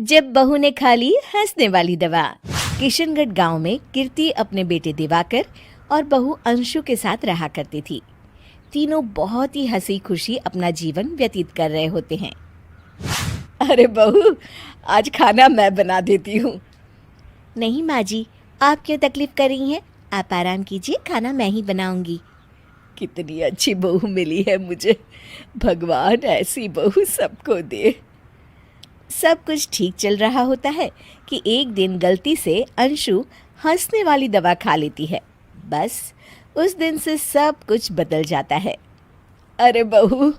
जब बहू ने खा ली हंसने वाली दवा। किशनगढ़ गांव में कीर्ति अपने बेटे दिवाकर और बहू अंशु के साथ रहा करती थी। तीनों बहुत ही हंसी खुशी अपना जीवन व्यतीत कर रहे होते हैं। अरे बहू, आज खाना मैं बना देती हूँ। नहीं माँ जी, आप क्यों तकलीफ कर रही हैं? आप आराम कीजिए, खाना मैं ही बनाऊंगी। कितनी अच्छी बहू मिली है मुझे। भगवान ऐसी बहू सबको दे। सब कुछ ठीक चल रहा होता है कि एक दिन गलती से अंशु हंसने वाली दवा खा लेती है। बस उस दिन से सब कुछ बदल जाता है। अरे बहू,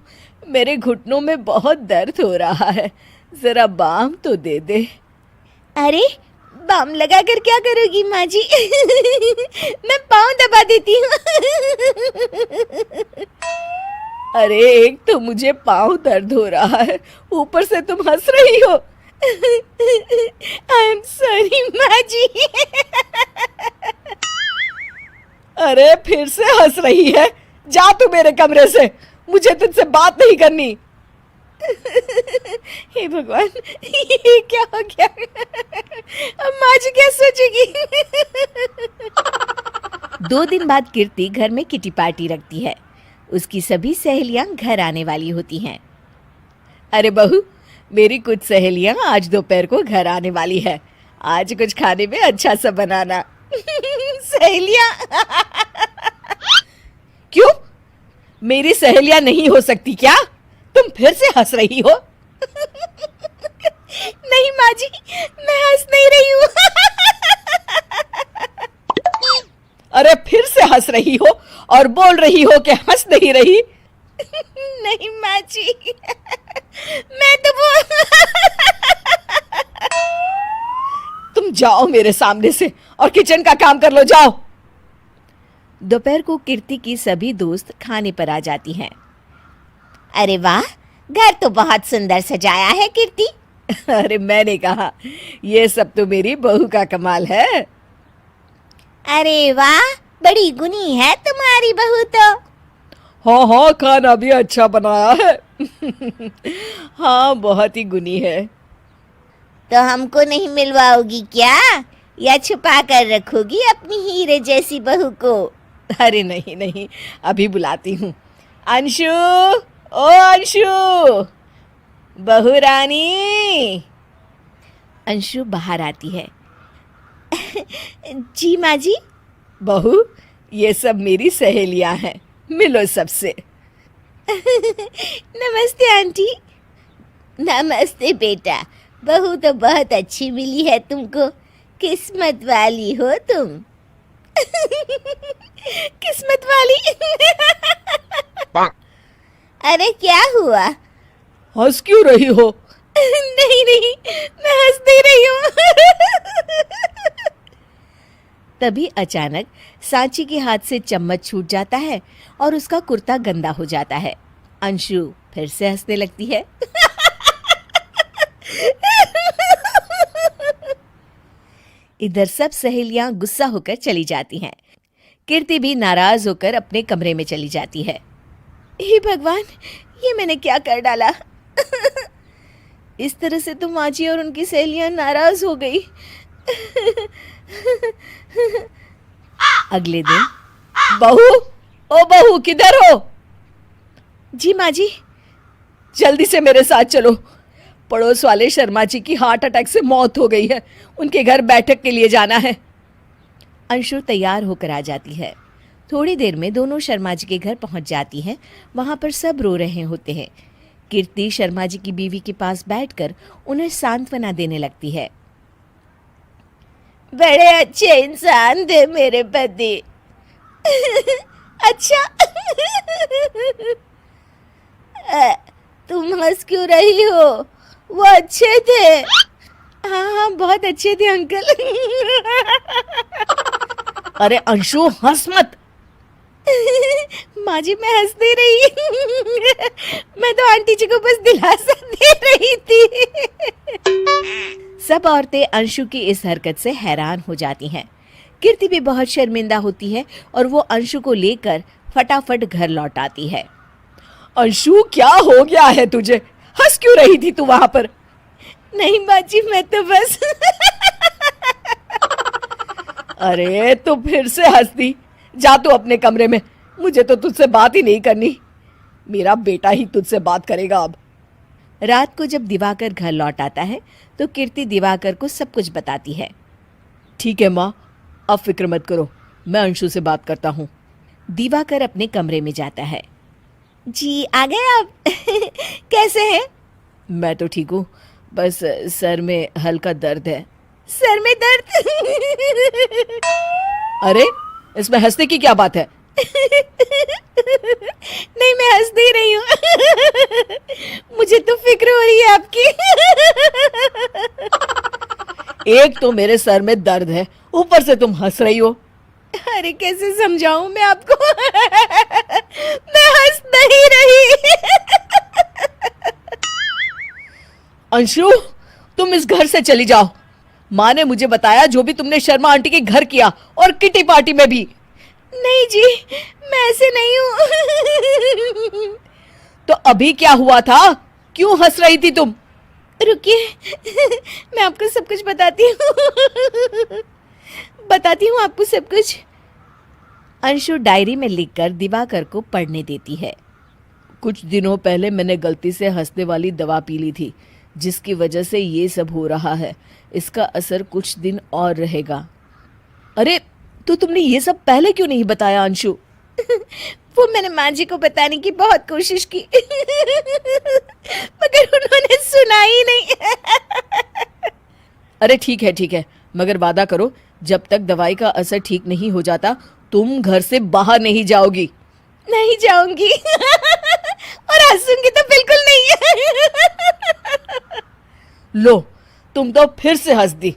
मेरे घुटनों में बहुत दर्द हो रहा है, जरा बाम तो दे दे। अरे बाम लगा कर क्या करोगी माँ जी? मैं पाँव दबा देती हूँ। अरे एक तो मुझे पाँव दर्द हो रहा है, ऊपर से तुम हंस रही हो। आई एम सॉरी माँ जी। अरे फिर से हंस रही है, जा तू मेरे कमरे से, मुझे तुझसे बात नहीं करनी। हे भगवान, ये क्या हो गया? अब माँ जी क्या सोचेगी? 2 दिन बाद कीर्ति घर में किटी पार्टी रखती है। उसकी सभी सहेलियां घर आने वाली होती हैं। अरे बहू, मेरी कुछ सहेलियां आज दोपहर को घर आने वाली है। आज कुछ खाने में अच्छा सा बनाना। सहेलियां? क्यों? मेरी सहेलियां नहीं हो सकती क्या? तुम फिर से हंस रही हो? नहीं माँ जी, मैं हंस नहीं रही हूँ। अरे फिर से हंस रही हो और बोल रही हो कि हंस नहीं रही। नहीं माँ जी, मैं तो तुम जाओ मेरे सामने से और किचन का काम कर लो, जाओ। दोपहर को कीर्ति की सभी दोस्त खाने पर आ जाती हैं। अरे वाह, घर तो बहुत सुंदर सजाया है कीर्ति। अरे मैंने कहा, ये सब तो मेरी बहू का कमाल है। अरे वाह, बड़ी गुनी है तुम्हारी बहू तो। हाँ हाँ, खाना भी अच्छा बनाया है। हाँ, बहुत ही गुनी है। तो हमको नहीं मिलवाओगी क्या, या छुपा कर रखोगी अपनी हीरे जैसी बहू को? अरे नहीं नहीं, अभी बुलाती हूँ। अंशु, ओ अंशु, बहू रानी। अंशु बाहर आती है। जी माँ जी। बहू, ये सब मेरी सहेलियां हैं, मिलो सबसे। नमस्ते आंटी। नमस्ते बेटा, बहू तो बहुत अच्छी मिली है तुमको, किस्मत वाली हो तुम। किस्मत वाली? अरे क्या हुआ? हंस क्यों रही हो? नहीं नहीं, मैं हंस नहीं रही हूँ। तभी अचानक सांची के हाथ से चम्मच छूट जाता है और उसका कुर्ता गंदा हो जाता है। अंशु फिर से हंसने लगती है। इधर सब सहेलियां गुस्सा होकर चली जाती हैं। कीर्ति भी नाराज होकर अपने कमरे में चली जाती है। हे भगवान, ये मैंने क्या कर डाला? इस तरह से तो माँ जी और उनकी सहेलियां नाराज हो गई। अगले दिन, बहू, ओ बहू, किधर हो? जी माँ जी। जल्दी से मेरे साथ चलो, पड़ोस वाले शर्मा जी की हार्ट अटैक से मौत हो गई है, उनके घर बैठक के लिए जाना है। अंशु तैयार होकर आ जाती है। थोड़ी देर में दोनों शर्मा जी के घर पहुंच जाती हैं। वहां पर सब रो रहे होते हैं। कीर्ति शर्मा जी की बीवी के पास बैठकर उन्हें सांत्वना देने लगती है। बड़े अच्छे इंसान थे मेरे पति। अच्छा। तुम हंस क्यों रही हो? वो अच्छे थे। हाँ हाँ, बहुत अच्छे थे अंकल। अरे अंशु, हंस मत। माँ जी, मैं हंस नहीं रही। मैं तो आंटी जी को बस दिलासा दे रही थी। सब औरतें अंशु की इस हरकत से हैरान हो जाती हैं। कीर्ति भी बहुत शर्मिंदा होती है और वो अंशु को लेकर फटाफट घर लौट आती है। अंशु, क्या हो गया है तुझे? हंस क्यों रही थी तू वहां पर? नहीं बाजी, मैं तो बस अरे तो फिर से हंस दी। जा तू अपने कमरे में, मुझे तो तुझसे बात ही नहीं करनी। मेरा बेटा ही तुझसे बात करेगा अब। रात को जब दिवाकर घर लौट आता है तो कीर्ति दिवाकर को सब कुछ बताती है। ठीक है माँ, अब फिक्र मत करो, मैं अंशु से बात करता हूँ। दिवाकर अपने कमरे में जाता है। जी आ गए आप? कैसे हैं? मैं तो ठीक हूँ, बस सर में हल्का दर्द है। सर में दर्द? अरे इसमें हंसने की क्या बात है? नहीं, मैं हंस नहीं रही हूँ। मुझे तो फिक्र हो रही है आपकी। एक तो मेरे सर में दर्द है, ऊपर से तुम हंस रही हो। अरे कैसे समझाऊं मैं आपको? मैं हंस नहीं रही। अंशु, तुम इस घर से चली जाओ। माँ ने मुझे बताया जो भी तुमने शर्मा आंटी के घर किया, और किटी पार्टी में भी। नहीं जी, मैं ऐसे नहीं हूँ। तो अभी क्या हुआ था? क्यों हंस रही थी तुम? रुकिए, मैं आपको सब कुछ बताती हूँ। बताती हूँ आपको सब कुछ। अंशु डायरी में लिखकर दिवाकर को पढ़ने देती है। कुछ दिनों पहले मैंने गलती से हंसने वाली दवा पी ली थी, जिसकी वजह से ये सब हो रहा है। इसका असर कुछ दिन और रहेगा। अरे तो तुमने ये सब पहले क्यों नहीं बताया अंशु? वो मैंने माँ जी को बताने की बहुत कोशिश की, मगर उन्होंने सुना ही नहीं। अरे ठीक है, मगर वादा करो जब तक दवाई का असर ठीक नहीं हो जाता तुम घर से बाहर नहीं जाओगी। नहीं जाऊंगी, और हंसूंगी तो बिल्कुल नहीं। लो, तुम तो फिर से हंस दी।